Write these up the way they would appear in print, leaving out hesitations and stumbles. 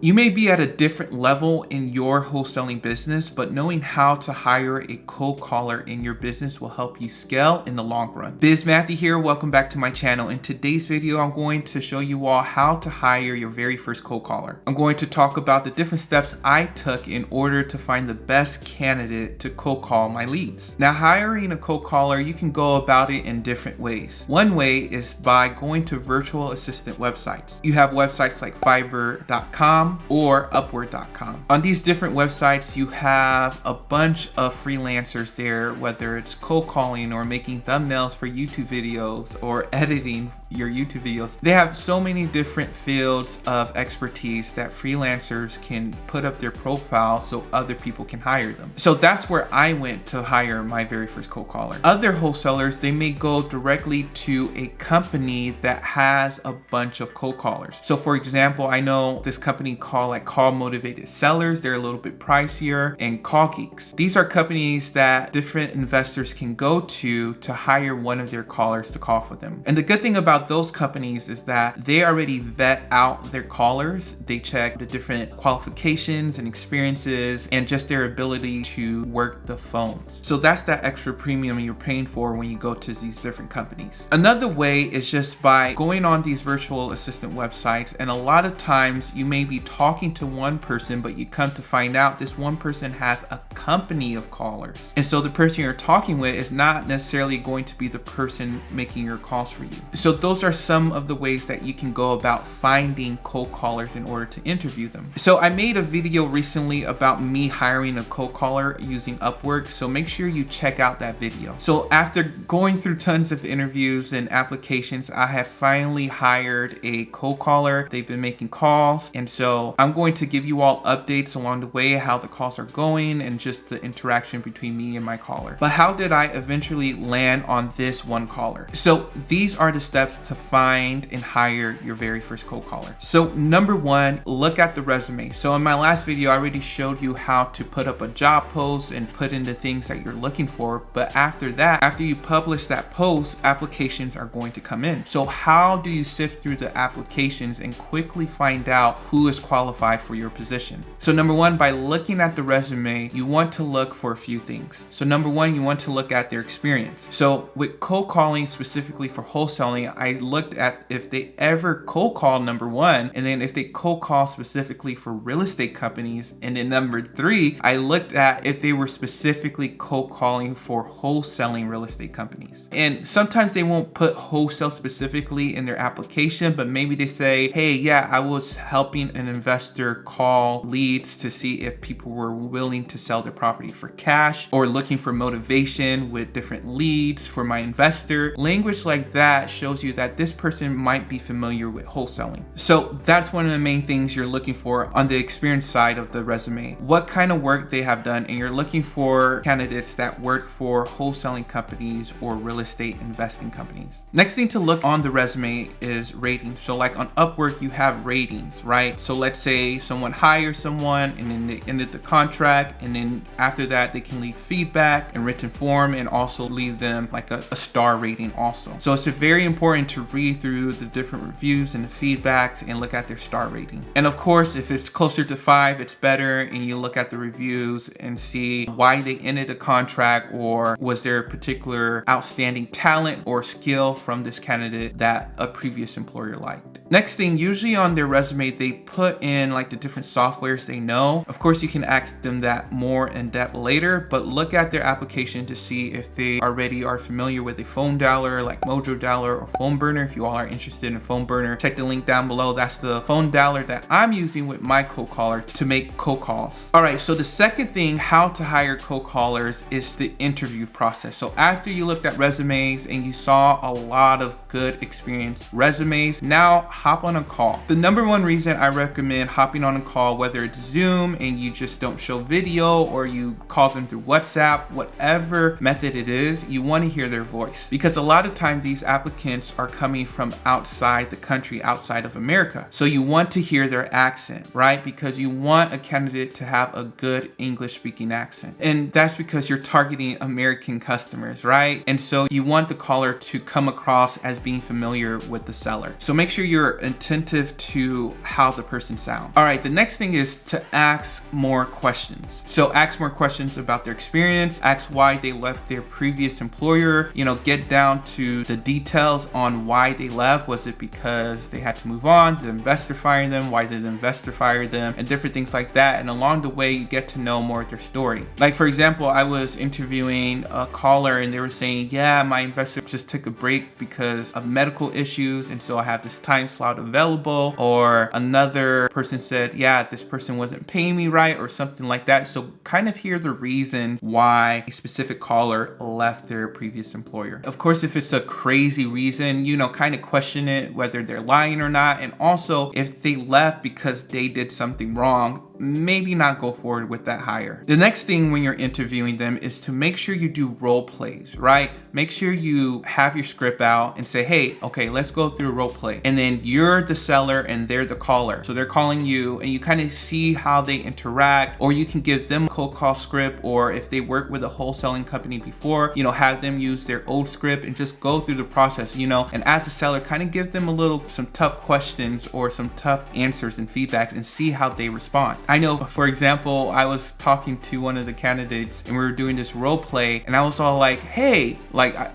You may be at a different level in your wholesaling business, but knowing how to hire a cold caller in your business will help you scale in the long run. Buisness here, welcome back to my channel. In today's video, I'm going to show you all how to hire your very first cold caller. I'm going to talk about the different steps I took in order to find the best candidate to cold call my leads. Now, hiring a cold caller, you can go about it in different ways. One way is by going to virtual assistant websites. You have websites like Fiverr.com or Upwork.com. On these different websites, you have a bunch of freelancers there, whether it's cold calling or making thumbnails for YouTube videos or editing your YouTube videos. They have so many different fields of expertise that freelancers can put up their profile so other people can hire them. So that's where I went to hire my very first cold caller. Other wholesalers, they may go directly to a company that has a bunch of cold callers. So for example, I know this company called Call Motivated Sellers. They're a little bit pricier, and Call Geeks. These are companies that different investors can go to hire one of their callers to call for them. And the good thing about those companies is that they already vet out their callers. They check the different qualifications and experiences and just their ability to work the phones. So that's that extra premium you're paying for when you go to these different companies. Another way is just by going on these virtual assistant websites, and a lot of times you may be talking to one person, but you come to find out this one person has a company of callers. And so the person you're talking with is not necessarily going to be the person making your calls for you. So those are some of the ways that you can go about finding cold callers in order to interview them. So I made a video recently about me hiring a cold caller using Upwork, so make sure you check out that video. So after going through tons of interviews and applications, I have finally hired a cold caller. They've been making calls, and so I'm going to give you all updates along the way, how the calls are going and just the interaction between me and my caller. But how did I eventually land on this one caller? So these are the steps to find and hire your very first cold caller. So number one, look at the resume. So in my last video, I already showed you how to put up a job post and put in the things that you're looking for. But after that, after you publish that post, applications are going to come in. So how do you sift through the applications and quickly find out who is qualified for your position? So number one, by looking at the resume, you want to look for a few things. So number one, you want to look at their experience. So with cold calling, specifically for wholesaling, I looked at if they ever cold call, number one, and then if they cold call specifically for real estate companies. And then number three, I looked at if they were specifically cold calling for wholesaling real estate companies. And sometimes they won't put wholesale specifically in their application, but maybe they say, hey, yeah, I was helping an investor call leads to see if people were willing to sell their property for cash, or looking for motivation with different leads for my investor. Language like that shows you that this person might be familiar with wholesaling. So that's one of the main things you're looking for on the experience side of the resume. What kind of work they have done, and you're looking for candidates that work for wholesaling companies or real estate investing companies. Next thing to look on the resume is ratings. So like on Upwork, you have ratings, right? So let's say someone hires someone and then they ended the contract, and then after that they can leave feedback in written form and also leave them like a star rating also. So it's very important to read through the different reviews and the feedbacks and look at their star rating. And of course, if it's closer to 5, it's better, and you look at the reviews and see why they ended a contract, or was there a particular outstanding talent or skill from this candidate that a previous employer liked. Next thing, usually on their resume, they put in like the different softwares they know. Of course, you can ask them that more in depth later, but look at their application to see if they already are familiar with a phone dialer like Mojo Dialer or Phone Burner. If you all are interested in Phone Burner, check the link down below. That's the phone dialer that I'm using with my cold caller to make cold calls. All right, so the second thing, how to hire cold callers, is the interview process. So after you looked at resumes and you saw a lot of good experienced resumes, now hop on a call. The number one reason I recommend hopping on a call, whether it's Zoom and you just don't show video, or you call them through WhatsApp, whatever method it is, you want to hear their voice, because a lot of times these applicants are are coming from outside the country, outside of America. So you want to hear their accent, right? Because you want a candidate to have a good English speaking accent. And that's because you're targeting American customers, right? And so you want the caller to come across as being familiar with the seller. So make sure you're attentive to how the person sounds. All right, the next thing is to ask more questions. So ask more questions about their experience, ask why they left their previous employer, get down to the details on why they left. Was it because they had to move on? Did the investor fire them? Why did the investor fire them? And different things like that. And along the way, you get to know more of their story. Like for example, I was interviewing a caller and they were saying, yeah, my investor just took a break because of medical issues, and so I have this time slot available. Or another person said, yeah, this person wasn't paying me right, or something like that. So kind of hear the reason why a specific caller left their previous employer. Of course, if it's a crazy reason, kind of question it whether they're lying or not. And also, if they left because they did something wrong, maybe not go forward with that hire. The next thing when you're interviewing them is to make sure you do role plays, right? Make sure you have your script out and say, hey, okay, let's go through a role play. And then you're the seller and they're the caller. So they're calling you and you kind of see how they interact, or you can give them a cold call script, or if they work with a wholesaling company before, have them use their old script and just go through the process, and as a seller, kind of give them some tough questions or some tough answers and feedbacks and see how they respond. I know, for example, I was talking to one of the candidates and we were doing this role play and I was all like, hey,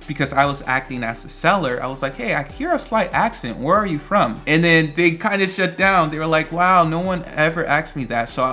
because I was acting as the seller, I was like, hey, I hear a slight accent. Where are you from? And then they kind of shut down. They were like, wow, no one ever asked me that. So,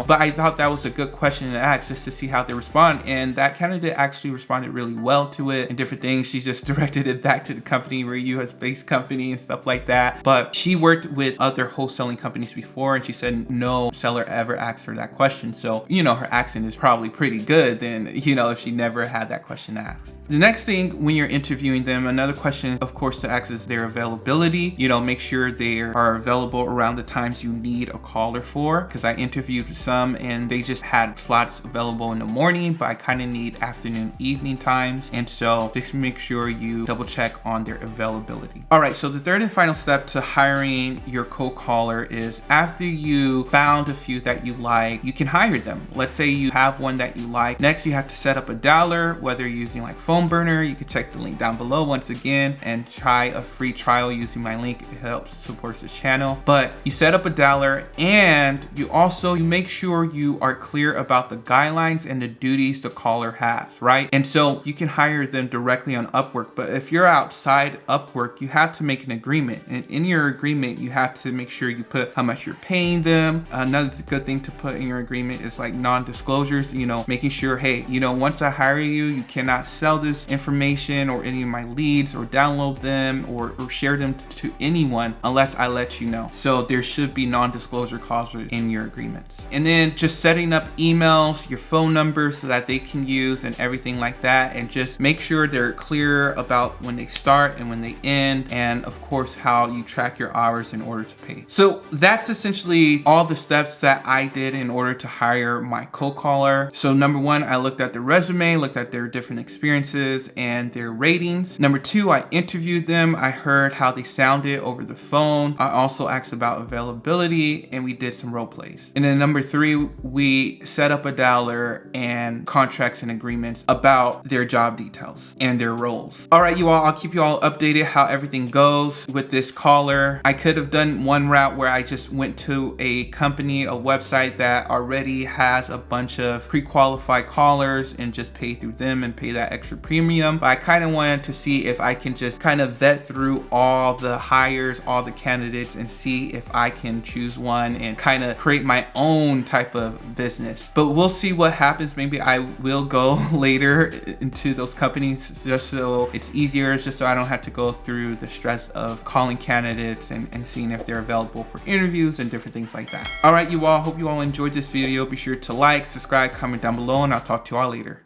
but I thought that was a good question to ask just to see how they respond. And that candidate actually responded really well to it and different things. She just directed it back to the company, where US-based company and stuff like that. But she worked with other wholesaling companies before and she said no seller ever asked her that question. So, her accent is probably pretty good then, if she never had that question asked. The next thing when you're interviewing them, another question, of course, to ask is their availability. Make sure they are available around the times you need a caller for, because I interviewed some and they just had slots available in the morning, but I kind of need afternoon, evening times. And so just make sure you double check on their availability. All right, so the third and final step to hiring your cold caller is after you found a few that you like, you can hire them. Let's say you have one that you like. Next, you have to set up a dialer, whether you're using like Phone Burner. You can check the link down below once again and try a free trial using my link. It helps support the channel. But you set up a dialer and you make sure you are clear about the guidelines and the duties the caller has, right? And so you can hire them directly on Upwork. But if you're outside Upwork, you have to make an agreement. And in your agreement, you have to make sure you put how much you're paying them. Another good thing to put in your agreement is like non-disclosures, making sure, hey, once I hire you, you cannot sell this information or any of my leads or download them or share them to anyone unless I let you know. So there should be non-disclosure clauses in your agreements. And then just setting up emails, your phone numbers so that they can use and everything like that. And just make sure they're clear about when they start and when they end. And of course, how you track your hours in order to pay. So that's essentially all the steps that I did in order to hire my cold caller. So number one, I looked at their resume, looked at their different experiences and their ratings. Number two, I interviewed them. I heard how they sounded over the phone. I also asked about availability and we did some role plays. And then number three, we set up a dialer and contracts and agreements about their job details and their roles. All right, you all, I'll keep you all updated how everything goes with this caller. I could have done one route where I just went to a company, a website that already has a bunch of pre-qualified callers and just pay through them and pay that extra premium. But I kind of wanted to see if I can just kind of vet through all the hires, all the candidates, and see if I can choose one and kind of create my own type of business. But we'll see what happens. Maybe I will go later into those companies just so it's easier, just so I don't have to go through the stress of calling candidates and seeing if they're available for interviews and different things like that. All right, you all, hope you all enjoyed this video. Be sure to like, subscribe, comment down below, and I'll talk to you all later.